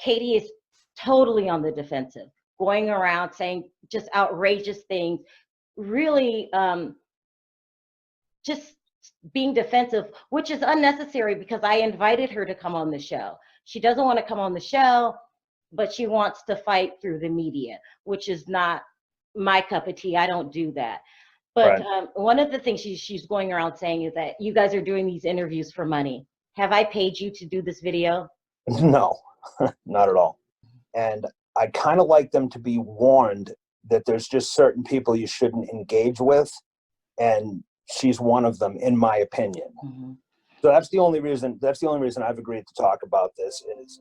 Katie is totally on the defensive, going around saying just outrageous things, really just being defensive, which is unnecessary because I invited her to come on the show. She doesn't want to come on the show, but she wants to fight through the media, which is not my cup of tea. I don't do that. But Right. One of the things she's going around saying is that you guys are doing these interviews for money. Have I paid you to do this video? No, not at all. And I kind of like them to be warned that there's just certain people you shouldn't engage with, and she's one of them, in my opinion. Mm-hmm. So that's the only reason. That's the only reason I've agreed to talk about this is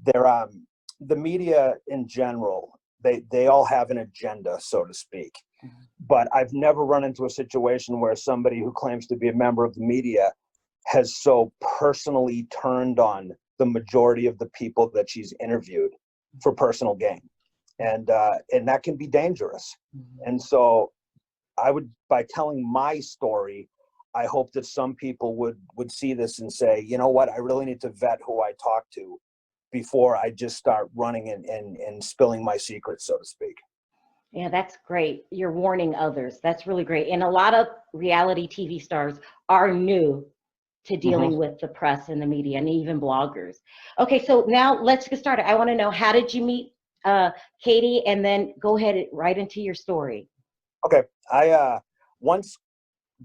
the media in general. They all have an agenda, so to speak. Mm-hmm. But I've never run into a situation where somebody who claims to be a member of the media has so personally turned on the majority of the people that she's interviewed for personal gain. And that can be dangerous. Mm-hmm. And so I would, by telling my story, I hope that some people would see this and say, you know what, I really need to vet who I talk to before I just start running and spilling my secrets, so to speak. Yeah, that's great. You're warning others. That's really great. And a lot of reality TV stars are new to dealing with the press and the media and even bloggers. Okay, so now let's get started. I want to know, how did you meet Katie? And then go ahead right into your story. Okay, once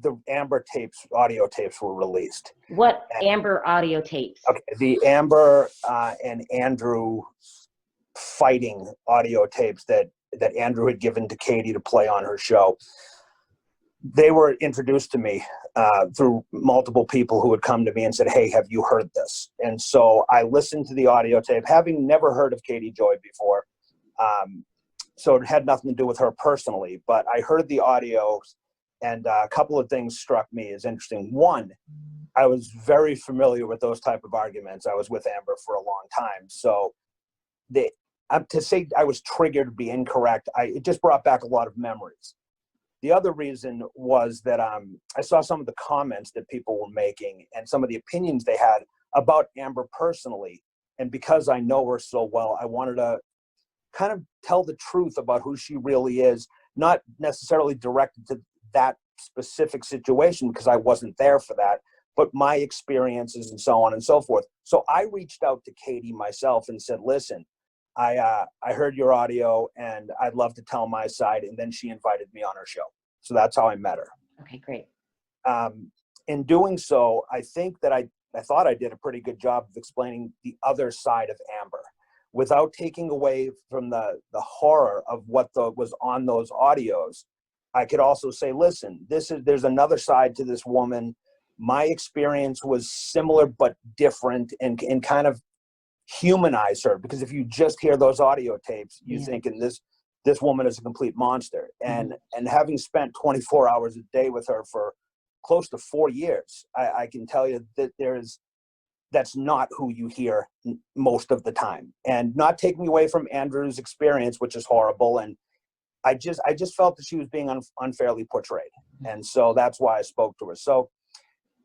the Amber tapes, audio tapes were released. What Amber audio tapes? Okay, the Amber and Andrew fighting audio tapes that Andrew had given to Katie to play on her show. They were introduced to me through multiple people who had come to me and said, hey, have you heard this? And so I listened to the audio tape, having never heard of Katie Joy before. So it had nothing to do with her personally, but I heard the audio, and a couple of things struck me as interesting. One, I was very familiar with those type of arguments. I was with Amber for a long time. So to say I was triggered to be incorrect, it just brought back a lot of memories. The other reason was that I saw some of the comments that people were making and some of the opinions they had about Amber personally. And because I know her so well, I wanted to kind of tell the truth about who she really is, not necessarily directed to that specific situation because I wasn't there for that, but my experiences and so on and so forth. So I reached out to Katie myself and said, listen, I heard your audio and I'd love to tell my side. And then she invited me on her show. So that's how I met her. Okay, great. In doing so, I think that I thought I did a pretty good job of explaining the other side of Amber without taking away from the horror of what was on those audios. I could also say, listen, there's another side to this woman. My experience was similar but different, and kind of humanize her, because if you just hear those audio tapes, you thinking this woman is a complete monster. And having spent 24 hours a day with her for close to 4 years, I can tell you that that's not who you hear most of the time. And not taking away from Andrew's experience, which is horrible, and I just felt that she was being unfairly portrayed. And so that's why I spoke to her. So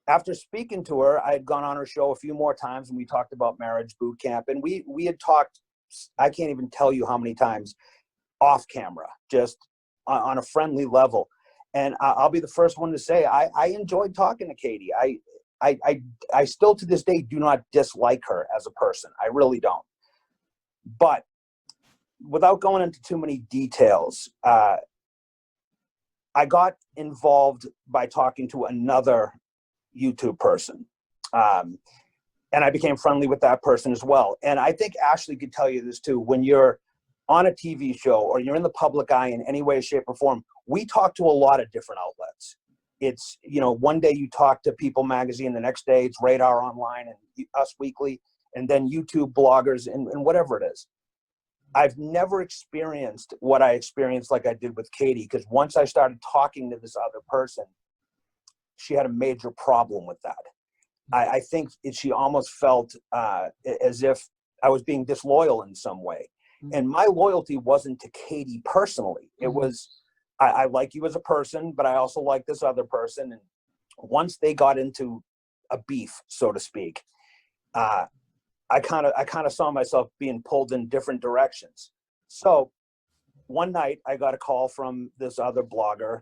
after speaking to her, I had gone on her show a few more times, and we talked about marriage boot camp. And we had talked, I can't even tell you how many times, off camera, just on a friendly level. And I'll be the first one to say, I enjoyed talking to Katie. I still to this day do not dislike her as a person. I really don't. But without going into too many details, I got involved by talking to another YouTube person. And I became friendly with that person as well. And I think Ashley could tell you this too. When you're on a TV show or you're in the public eye in any way, shape, or form, we talk to a lot of different outlets. It's, you know, one day you talk to People Magazine, the next day it's Radar Online and Us Weekly, and then YouTube bloggers and whatever it is. I've never experienced what I experienced like I did with Katie, because once I started talking to this other person, she had a major problem with that. I think she almost felt as if I was being disloyal in some way. And my loyalty wasn't to Katie personally. It was, I like you as a person, but I also like this other person. And once they got into a beef, so to speak, I kind of saw myself being pulled in different directions. So one night I got a call from this other blogger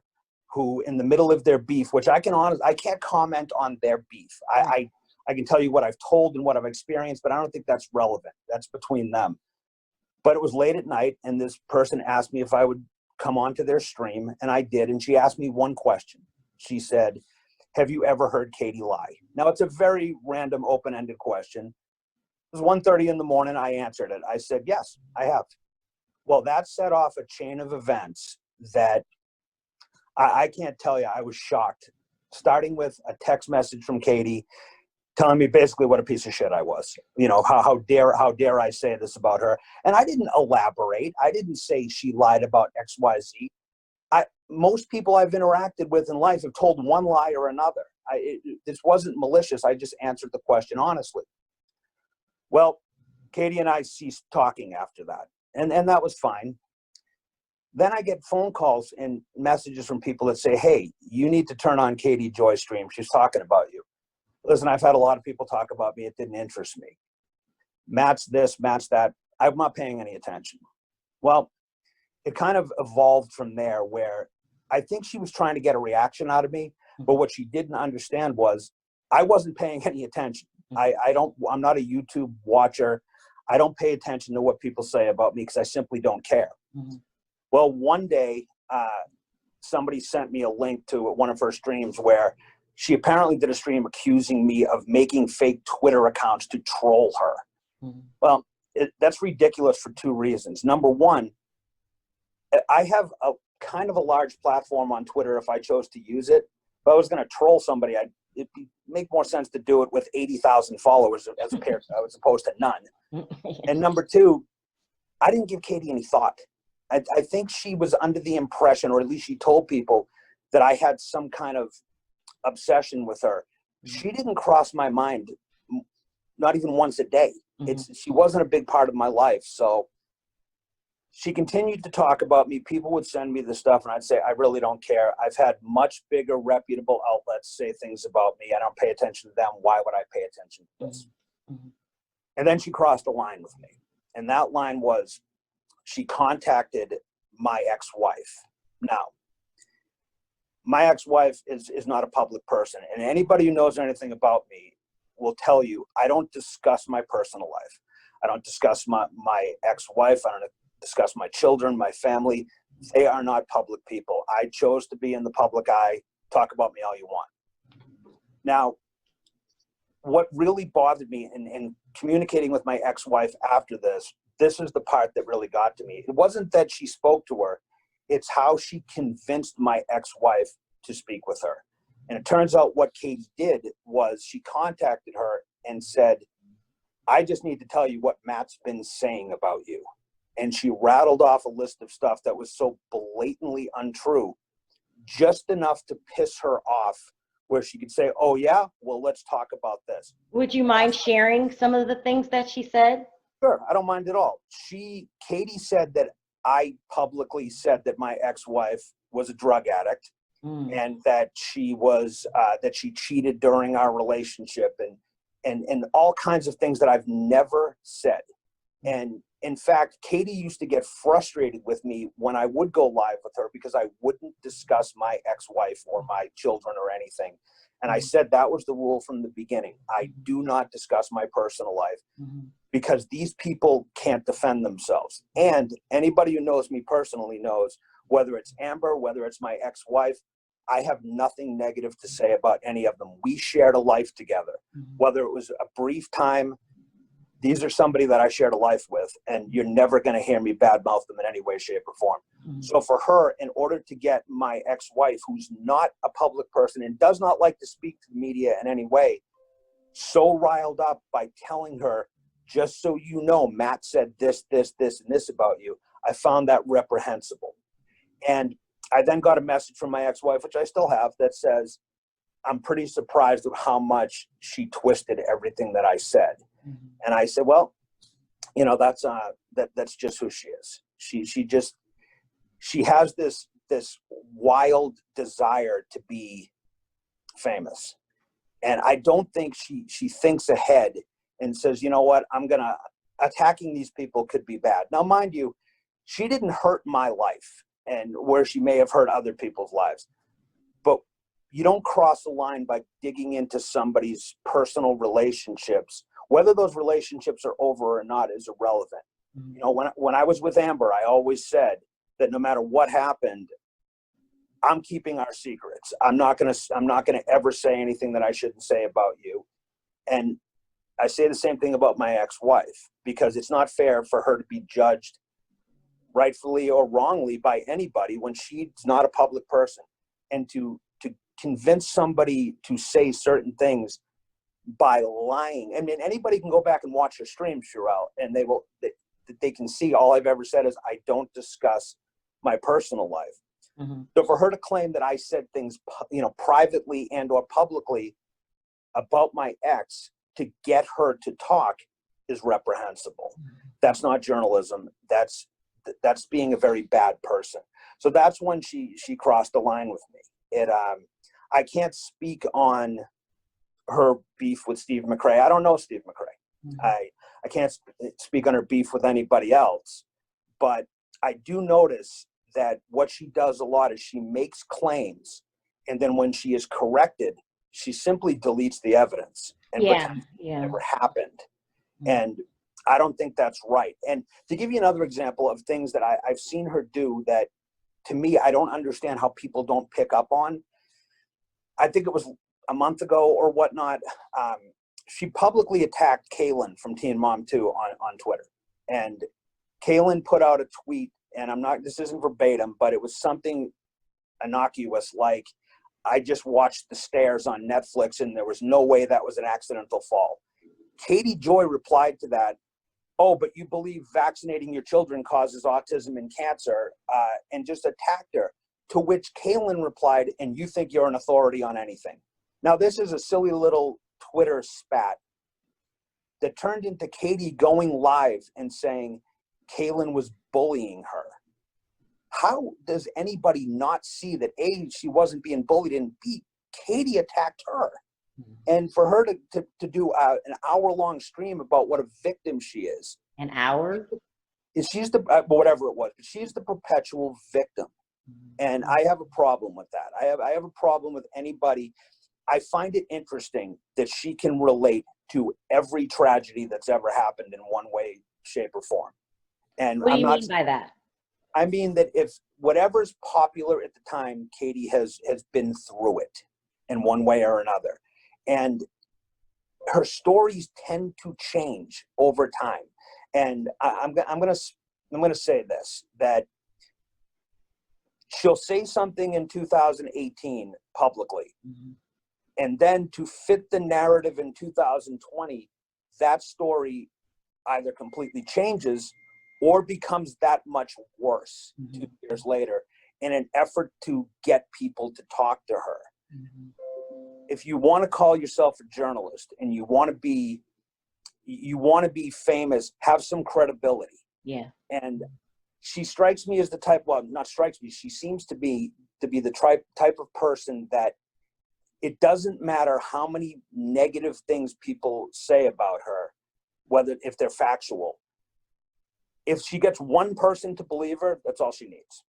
who, in the middle of their beef, which I can't comment on their beef. I can tell you what I've told and what I've experienced, but I don't think that's relevant. That's between them. But it was late at night, and this person asked me if I would come onto their stream, and I did. And she asked me one question. She said, "Have you ever heard Katie lie?" Now, it's a very random, open-ended question. It was 1:30 in the morning. I answered it. I said, "Yes, I have." Well, that set off a chain of events that I can't tell you. I was shocked, starting with a text message from Katie telling me basically what a piece of shit I was. You know, how dare I say this about her? And I didn't elaborate. I didn't say she lied about X, Y, Z. Most people I've interacted with in life have told one lie or another. This wasn't malicious. I just answered the question honestly. Well, Katie and I ceased talking after that, and that was fine. Then I get phone calls and messages from people that say, "Hey, you need to turn on Katie Joy's stream. She's talking about you." Listen, I've had a lot of people talk about me. It didn't interest me. Matt's this, Matt's that. I'm not paying any attention. Well, it kind of evolved from there, where I think she was trying to get a reaction out of me, but what she didn't understand was I wasn't paying any attention. I'm not a YouTube watcher. I don't pay attention to what people say about me because I simply don't care. Well, one day, somebody sent me a link to one of her streams where she apparently did a stream accusing me of making fake Twitter accounts to troll her. Well, that's ridiculous for two reasons. Number one, I have a kind of a large platform on Twitter if I chose to use it. If I was going to troll somebody, it'd make more sense to do it with 80,000 followers as opposed to none. And number two, I didn't give Katie any thought. I think she was under the impression, or at least she told people, that I had some kind of obsession with her. She didn't cross my mind, not even once a day. She wasn't a big part of my life. So she continued to talk about me. People would send me the stuff and I'd say, I really don't care. I've had much bigger reputable outlets say things about me. I don't pay attention to them. Why would I pay attention to this? And then she crossed a line with me. And that line was, she contacted my ex-wife. Now, my ex-wife is not a public person, and anybody who knows anything about me will tell you I don't discuss my personal life. I don't discuss my ex-wife. I don't discuss my children, my family. They are not public people. I chose to be in the public eye. Talk about me all you want. Now, what really bothered me in communicating with my ex-wife after this is the part that really got to me. It wasn't that she spoke to her. It's how she convinced my ex-wife to speak with her. And it turns out what Katie did was she contacted her and said, I just need to tell you what Matt's been saying about you. And she rattled off a list of stuff that was so blatantly untrue, just enough to piss her off, where she could say, oh yeah, well, let's talk about this. Would you mind sharing some of the things that she said? Sure, I don't mind at all. Katie said that I publicly said that my ex-wife was a drug addict and that she was, that she cheated during our relationship and all kinds of things that I've never said. And in fact, Katie used to get frustrated with me when I would go live with her because I wouldn't discuss my ex-wife or my children or anything. And I said that was the rule from the beginning. I do not discuss my personal life because these people can't defend themselves. And anybody who knows me personally knows whether it's Amber, whether it's my ex-wife. I have nothing negative to say about any of them. We shared a life together, whether it was a brief time. These are somebody that I shared a life with, and you're never going to hear me badmouth them in any way, shape, or form. So for her, in order to get my ex-wife, who's not a public person and does not like to speak to the media in any way, so riled up by telling her, just so you know, Matt said this, this, this, and this about you, I found that reprehensible. And I then got a message from my ex-wife, which I still have, that says, I'm pretty surprised at how much she twisted everything that I said. And I said, well, you know, that's just who she is. She has this wild desire to be famous. And I don't think she thinks ahead and says, you know what, attacking these people could be bad. Now, mind you, she didn't hurt my life, and where she may have hurt other people's lives. But you don't cross the line by digging into somebody's personal relationships. Whether those relationships are over or not is irrelevant. You know, when I was with Amber, I always said that no matter what happened, I'm keeping our secrets. I'm not gonna ever say anything that I shouldn't say about you. And I say the same thing about my ex-wife, because it's not fair for her to be judged rightfully or wrongly by anybody when she's not a public person. And to convince somebody to say certain things by lying. I mean, anybody can go back and watch her stream, Sherelle, and they can see all I've ever said is I don't discuss my personal life. So for her to claim that I said things, you know, privately and or publicly about my ex to get her to talk is reprehensible. That's not journalism. That's being a very bad person. So that's when she crossed the line with me. I can't speak on her beef with Steve McRae. I don't know Steve McRae. I can't speak on her beef with anybody else, but I do notice that what she does a lot is she makes claims, and then when she is corrected, she simply deletes the evidence and pretends it never happened. And I don't think that's right. And to give you another example of things that I've seen her do that, to me, I don't understand how people don't pick up on. I think it was a month ago or whatnot. She publicly attacked Kaylin from Teen Mom 2 on Twitter. And Kaylin put out a tweet, and this isn't verbatim, but it was something innocuous like, I just watched The Stairs on Netflix and there was no way that was an accidental fall. Katie Joy replied to that, oh, but you believe vaccinating your children causes autism and cancer, and just attacked her. To which Kaylin replied, and you think you're an authority on anything. Now, this is a silly little Twitter spat that turned into Katie going live and saying Kaylin was bullying her. How does anybody not see that, A, she wasn't being bullied, and B, Katie attacked her? And for her to do an hour-long stream about what a victim she is. An hour? She's the, whatever it was, but she's the perpetual victim. And I have a problem with that. I have a problem with anybody. I find it interesting that she can relate to every tragedy that's ever happened in one way, shape, or form. And what do you mean by that? I mean that if whatever's popular at the time, Katie has been through it in one way or another. And her stories tend to change over time. And I'm gonna say this, that she'll say something in 2018 publicly, and then to fit the narrative in 2020, that story either completely changes or becomes that much worse 2 years later in an effort to get people to talk to her. If you want to call yourself a journalist and you want to be famous, have some credibility. Yeah. And she strikes me as the type, well, not strikes me, she seems to be the type of person that it doesn't matter how many negative things people say about her, if they're factual. If she gets one person to believe her, that's all she needs.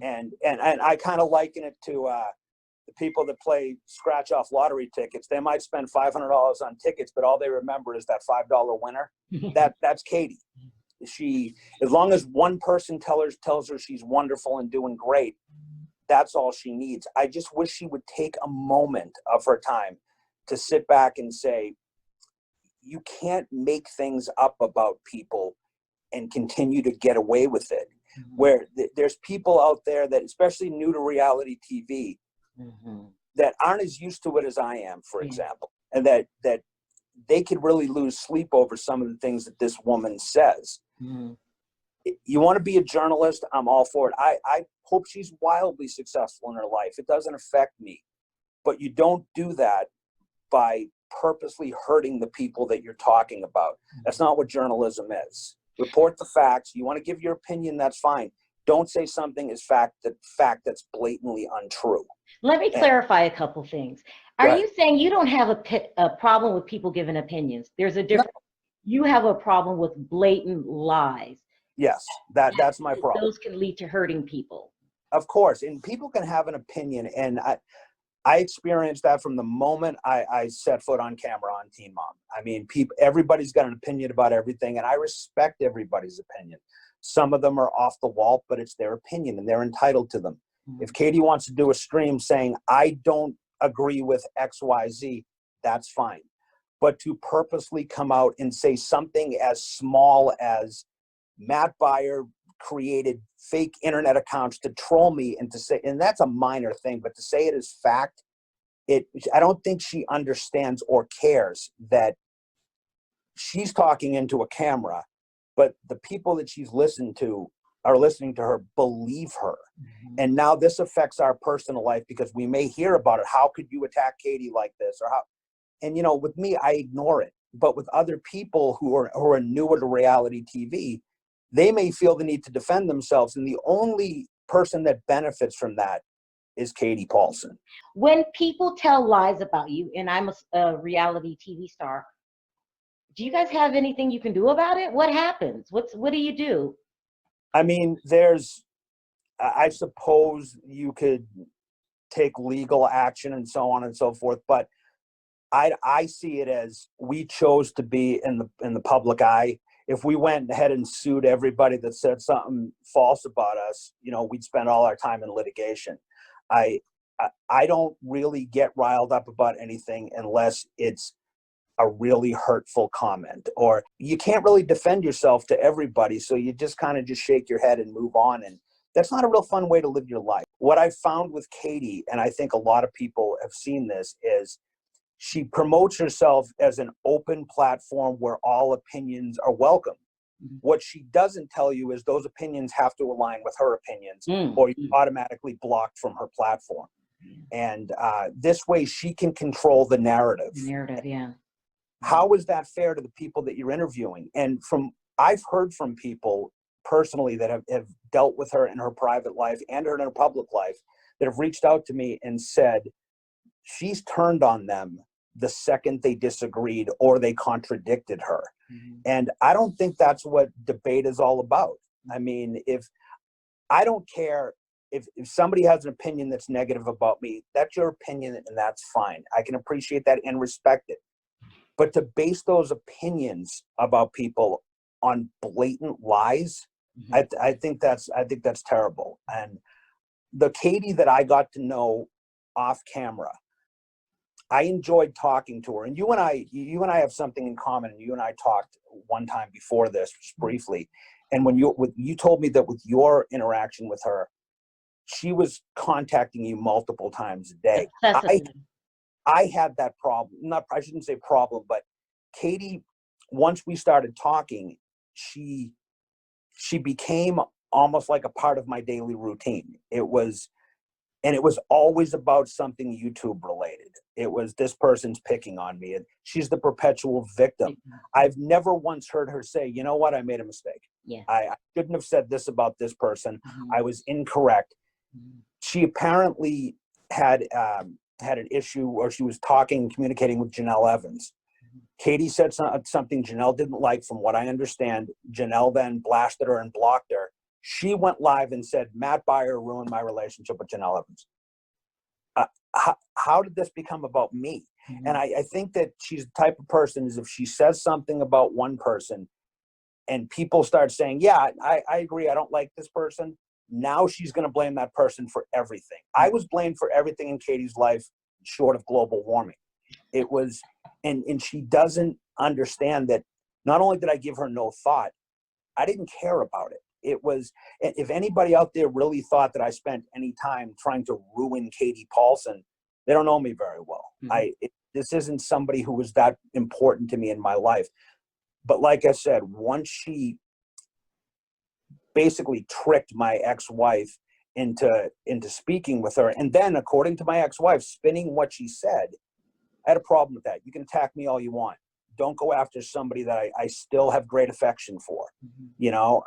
And I kind of liken it to the people that play scratch off lottery tickets. They might spend $500 on tickets, but all they remember is that $5 winner. That's Katie. as long as one person tells her she's wonderful and doing great, that's all she needs. I just wish she would take a moment of her time to sit back and say, you can't make things up about people and continue to get away with it. Mm-hmm. Where there's people out there that, especially new to reality TV, mm-hmm. that aren't as used to it as I am, for example, and that they could really lose sleep over some of the things that this woman says. Mm-hmm. You want to be a journalist, I'm all for it. I hope she's wildly successful in her life. It doesn't affect me. But you don't do that by purposely hurting the people that you're talking about. That's not what journalism is. Report the facts. You want to give your opinion, that's fine. Don't say something is fact that's blatantly untrue. Let me clarify a couple things. Are you saying you don't have a problem with people giving opinions? There's a difference. No. You have a problem with blatant lies. Yes, that's my problem. Those can lead to hurting people. Of course, and people can have an opinion, and I experienced that from the moment I set foot on camera on Teen Mom. I mean, everybody's got an opinion about everything, and I respect everybody's opinion. Some of them are off the wall, but it's their opinion, and they're entitled to them. Mm-hmm. If Katie wants to do a stream saying, I don't agree with XYZ, that's fine. But to purposely come out and say something as small as Matt Baier created fake internet accounts to troll me, and to say, and that's a minor thing, but to say it is fact, I don't think she understands or cares that she's talking into a camera, but the people that she's listening to her believe her. Mm-hmm. And now this affects our personal life because we may hear about it. How could you attack Katie like this? Or how? And with me, I ignore it. But with other people who are newer to reality TV, they may feel the need to defend themselves. And the only person that benefits from that is Katie Paulson. When people tell lies about you, and I'm a reality TV star, do you guys have anything you can do about it? What happens? What do you do? I mean, I suppose you could take legal action and so on and so forth, but I see it as we chose to be in the public eye. If we went ahead and sued everybody that said something false about us, we'd spend all our time in litigation. I don't really get riled up about anything unless it's a really hurtful comment, or you can't really defend yourself to everybody. So you just kind of just shake your head and move on. And that's not a real fun way to live your life. What I've found with Katie, and I think a lot of people have seen this, is she promotes herself as an open platform where all opinions are welcome. Mm-hmm. What she doesn't tell you is those opinions have to align with her opinions, or you're automatically blocked from her platform. And this way she can control the narrative. Yeah. How is that fair to the people that you're interviewing? And I've heard from people personally that have dealt with her in her private life and her in her public life that have reached out to me and said she's turned on them the second they disagreed or they contradicted her. Mm-hmm. And I don't think that's what debate is all about. I mean, I don't care if somebody has an opinion that's negative about me, that's your opinion and that's fine. I can appreciate that and respect it. But to base those opinions about people on blatant lies, mm-hmm. I think that's terrible. And the Katie that I got to know off camera, I enjoyed talking to her. And you and I have something in common. You and I talked one time before this, just briefly. And when you told me that with your interaction with her, she was contacting you multiple times a day. I had that problem. I shouldn't say problem, but Katie, once we started talking, she became almost like a part of my daily routine. It was always about something YouTube related. It was this person's picking on me, and she's the perpetual victim. I've never once heard her say, you know what, I made a mistake. Yeah. I shouldn't have said this about this person. Mm-hmm. I was incorrect. Mm-hmm. She apparently had an issue where she was talking and communicating with Janelle Evans. Mm-hmm. Katie said something Janelle didn't like, from what I understand. Janelle then blasted her and blocked her. She went live and said, Matt Baier ruined my relationship with Janelle Evans. How did this become about me? Mm-hmm. And I think that she's the type of person is if she says something about one person, and people start saying, yeah, I agree, I don't like this person, now she's going to blame that person for everything. I was blamed for everything in Katie's life short of global warming. It was, and she doesn't understand that not only did I give her no thought, I didn't care about it. It was, if anybody out there really thought that I spent any time trying to ruin Katie Paulson, they don't know me very well. This isn't somebody who was that important to me in my life. But like I said, once she basically tricked my ex-wife into speaking with her, and then, according to my ex-wife, spinning what she said, I had a problem with that. You can attack me all you want. Don't go after somebody that I still have great affection for. You know,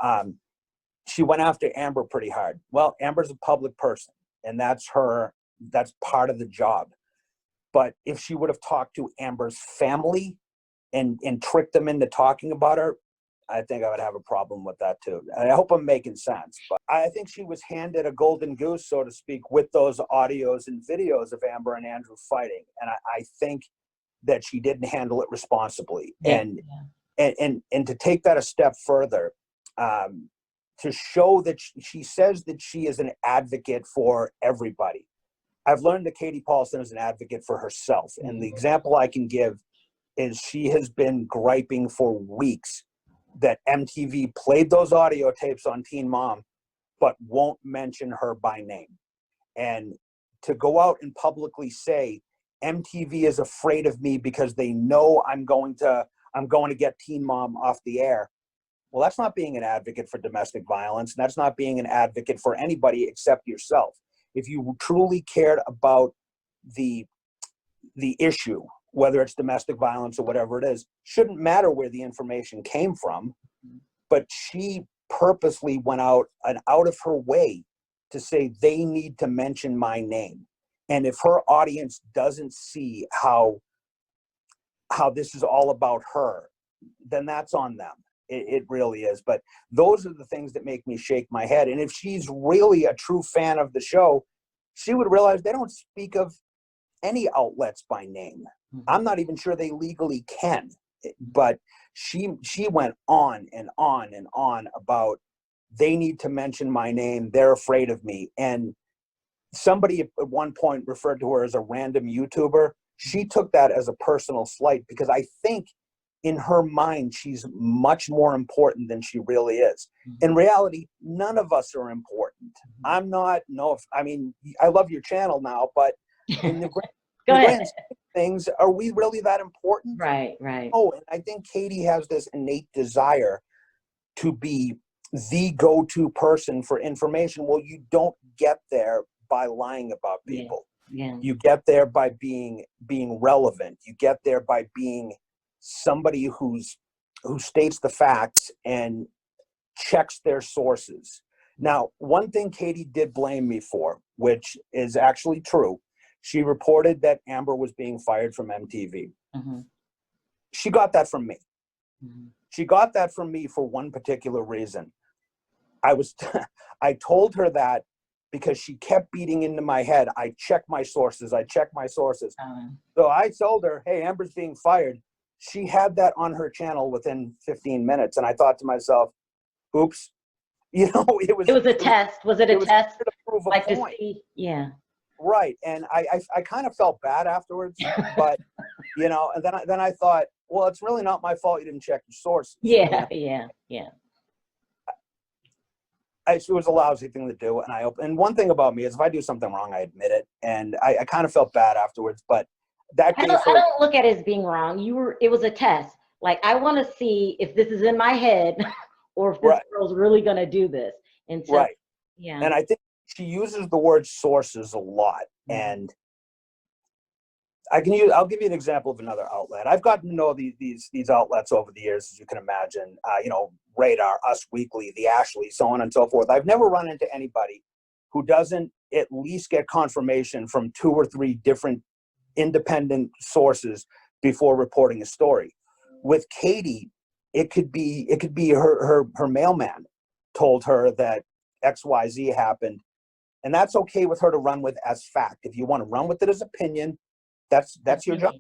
she went after Amber pretty hard. Well, Amber's a public person, and that's part of the job. But if she would have talked to Amber's family and tricked them into talking about her, I think I would have a problem with that too. I hope I'm making sense, but I think she was handed a golden goose, so to speak, with those audios and videos of Amber and Andrew fighting. And I think that she didn't handle it responsibly. Yeah. And to take that a step further, to show that she says that she is an advocate for everybody. I've learned that Katie Paulson is an advocate for herself. And the example I can give is she has been griping for weeks that MTV played those audio tapes on Teen Mom, but won't mention her by name. And to go out and publicly say, MTV is afraid of me because they know I'm going to get Teen Mom off the air. Well, that's not being an advocate for domestic violence. And that's not being an advocate for anybody except yourself. If you truly cared about the issue, whether it's domestic violence or whatever it is, shouldn't matter where the information came from. But she purposely went out of her way to say they need to mention my name. And if her audience doesn't see how this is all about her, then that's on them. It really is. But those are the things that make me shake my head. And if she's really a true fan of the show, she would realize they don't speak of any outlets by name. I'm not even sure they legally can. But she went on and on and on about they need to mention my name. They're afraid of me. And somebody at one point referred to her as a random YouTuber. She took that as a personal slight because I think in her mind, she's much more important than she really is. In reality, none of us are important. I'm not, I mean, I love your channel now, but in the grand scheme of things, are we really that important? Right. Oh, and I think Katie has this innate desire to be the go-to person for information. Well, you don't get there by lying about people. Yeah. You get there by being relevant. You get there by being somebody who states the facts and checks their sources. Now, one thing Katie did blame me for, which is actually true, she reported that Amber was being fired from MTV. She got that from me. She got that from me for one particular reason. I told her that because she kept beating into my head. I check my sources. So I told her, hey, Amber's being fired. She had that on her channel within 15 minutes. And I thought to myself, oops, it was a test. Was it a test? To prove a like point. to see, yeah. Right. And I kind of felt bad afterwards, but and then I thought, well, it's really not my fault you didn't check your sources. Yeah. It was a lousy thing to do. And one thing about me is if I do something wrong, I admit it. And I kind of felt bad afterwards, but I don't look at it as being wrong. It was a test. Like, I want to see if this is in my head or if this girl's really going to do this. And so, yeah. And I think she uses the word sources a lot. And I'll give you an example of another outlet. I've gotten to know these outlets over the years, as you can imagine, Radar, Us Weekly, The Ashley, so on and so forth. I've never run into anybody who doesn't at least get confirmation from 2 or 3 different independent sources before reporting a story. With Katie, it could be her mailman told her that XYZ happened, and that's okay with her to run with as fact. If you want to run with it as opinion, that's your job.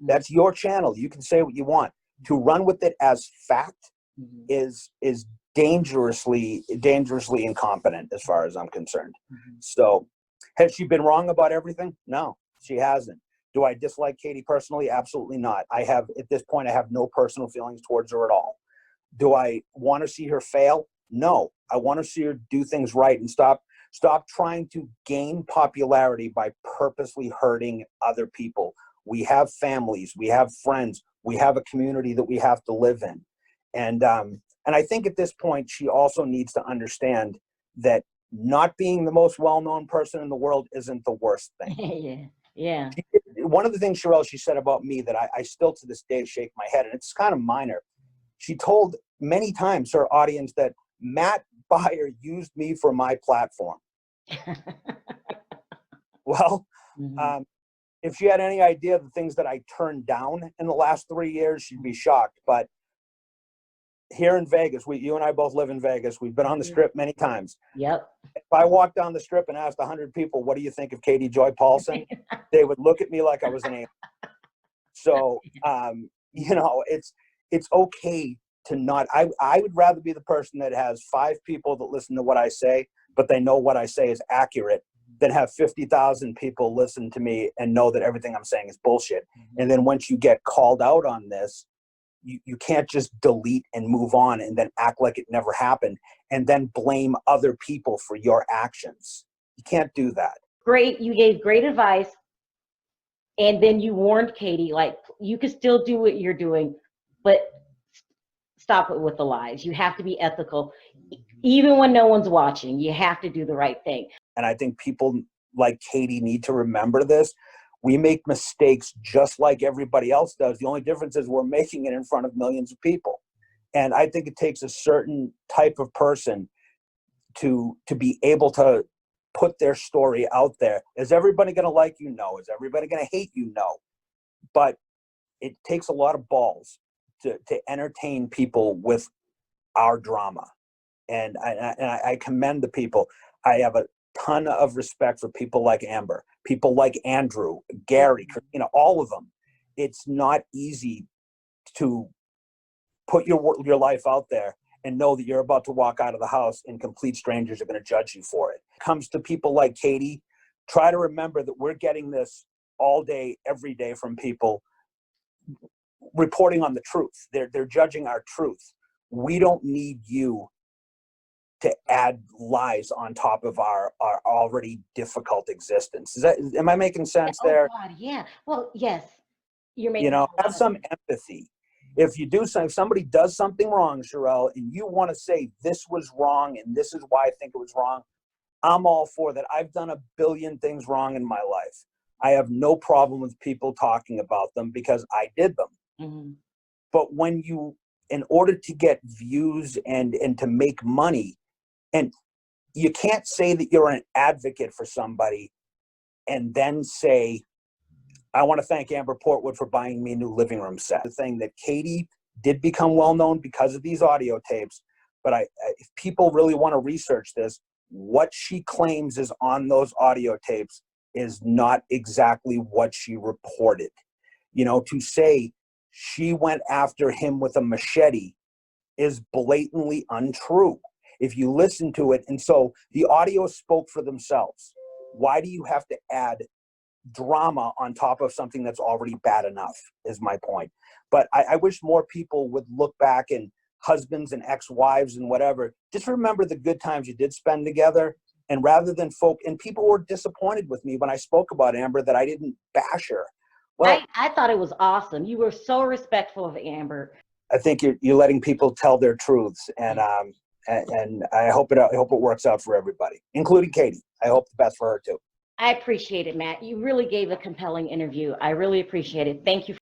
That's your channel. You can say what you want. To run with it as fact Mhm. is dangerously incompetent as far as I'm concerned. Mhm. So has she been wrong about everything? No, she hasn't. Do I dislike Katie personally? Absolutely not. At this point, I have no personal feelings towards her at all. Do I want to see her fail? No. I want to see her do things right and stop trying to gain popularity by purposely hurting other people. We have families, we have friends, we have a community that we have to live in. And I think at this point, she also needs to understand that not being the most well-known person in the world isn't the worst thing. Yeah. Yeah. One of the things, Sherelle, she said about me that I still to this day shake my head, and it's kind of minor. She told many times her audience that Matt Baier used me for my platform. Well, Mhm. if she had any idea of the things that I turned down in the last 3 years, she'd be shocked. But here in Vegas, you and I both live in Vegas. We've been on the strip many times. Yep. If I walked down the strip and asked 100 people, what do you think of Katie Joy Paulson? They would look at me like I was an alien. So, it's okay to not, I would rather be the person that has 5 people that listen to what I say, but they know what I say is accurate, than have 50,000 people listen to me and know that everything I'm saying is bullshit. And then once you get called out on this, you can't just delete and move on and then act like it never happened and then blame other people for your actions. You can't do that. Great. You gave great advice. And then you warned Katie, like, you could still do what you're doing, but stop it with the lies. You have to be ethical. Even when no one's watching, you have to do the right thing. And I think people like Katie need to remember this. We make mistakes just like everybody else does. The only difference is we're making it in front of millions of people. And I think it takes a certain type of person to be able to put their story out there. Is everybody going to like you? No. Is everybody going to hate you? No. But it takes a lot of balls to entertain people with our drama. And I commend the people. I have a ton of respect for people like Amber, people like Andrew, Gary, all of them. It's not easy to put your life out there and know that you're about to walk out of the house and complete strangers are going to judge you for it. Comes to people like Katie, try to remember that we're getting this all day, every day from people reporting on the truth. They're judging our truth. We don't need you to add lies on top of our already difficult existence. Am I making sense there? Oh God, yeah. Well, yes, you're making a lot Have some empathy. If somebody does something wrong, Sherelle, and you want to say this was wrong and this is why I think it was wrong, I'm all for that. I've done a billion things wrong in my life. I have no problem with people talking about them because I did them. Mm-hmm. But in order to get views and to make money, and you can't say that you're an advocate for somebody and then say, I want to thank Amber Portwood for buying me a new living room set. The thing that Katie did become well known because of these audio tapes, but if people really want to research this, what she claims is on those audio tapes is not exactly what she reported. To say she went after him with a machete is blatantly untrue if you listen to it. And so the audio spoke for themselves. Why do you have to add drama on top of something that's already bad enough is my point. But I wish more people would look back, and husbands and ex-wives and whatever, just remember the good times you did spend together. And rather than and people were disappointed with me when I spoke about Amber that I didn't bash her. Well, I thought it was awesome. You were so respectful of Amber. I think you're letting people tell their truths, and I hope it works out for everybody, including Katie. I hope the best for her too. I appreciate it, Matt. You really gave a compelling interview. I really appreciate it. Thank you.